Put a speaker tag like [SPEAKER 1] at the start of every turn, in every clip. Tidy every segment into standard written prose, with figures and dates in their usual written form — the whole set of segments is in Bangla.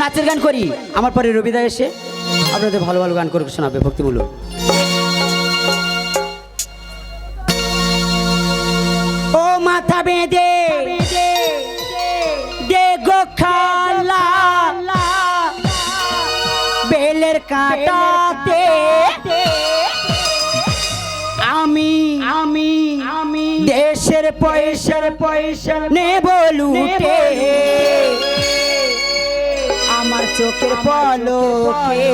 [SPEAKER 1] নাচের গান করি, আমার পরে রবিদা এসে আপনাদের ভালো ভালো গান করে শোনাবে ভক্তিমূলক। ও মাথা বেঁধে দে গো খালা বেলের কাঁটাতে আমি আমি আমি দেশের পয়সা নেব লুটে আমার চোখের পলকে।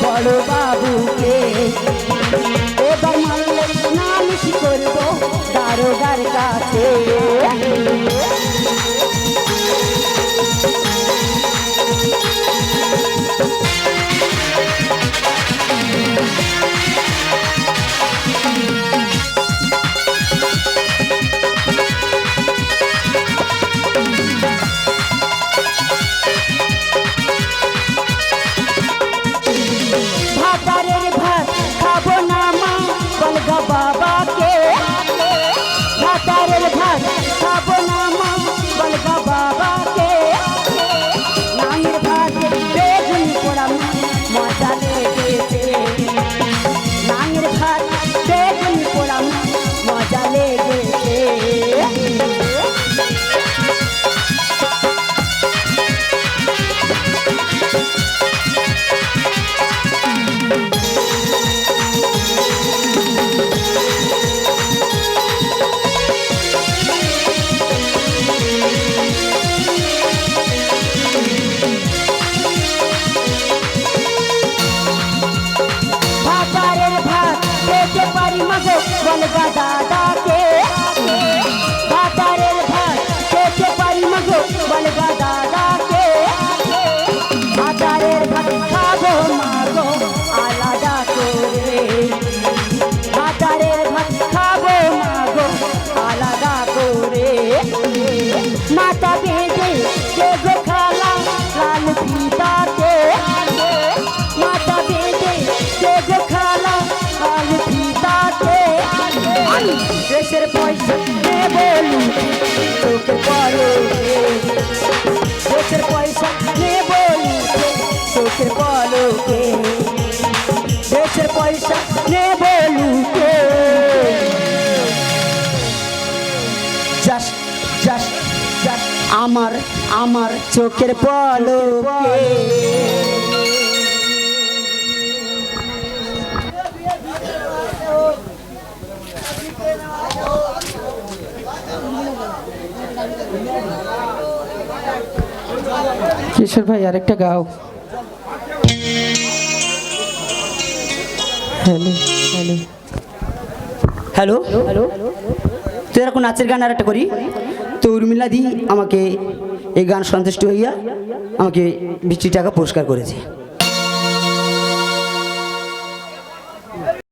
[SPEAKER 1] বড় বাবুকে এবার মারলে নালিশ করবো দারোগার কাছে। বাবাকে ভাতারের ভাত খাবো না মা বলগা বাবাকে নামের ভাতে বেগুন পোড়া মজা লেগেছে নামের ভাত বেগুন পোড়া মজা লেগেছে। বলগা দাদাকে ভাতারের ভাত খেতে পারি মাগো বলগা দাদাকে ভাতারের ভাত খাবো মাগো আলাদা করে ভাতারের ভাত খাবো মাগো আলাদা করে। মাথা বেঁধে দেবো খালা লাল ফিতাতে মাথা বেঁধে দেবো খালা লাল ফিতাতে দেশের পয়সা নেব লুটে চোখে পলকে দেশের পয়সা নেব লুটে চোখের পলকে দেশের পয়সা নেব লুটে জাস্ট জাস্ট জাস্ট আমার আমার চোখের পলকে। কিশোর ভাই আরেকটা গাও। হ্যালো হ্যালো হ্যালো হ্যালো তো এরকম নাচের গান আরেকটা করি তো উর্মিলা দি আমাকে এই গান সন্তুষ্ট হইয়া আমাকে 20 টাকা পুরস্কার করেছে।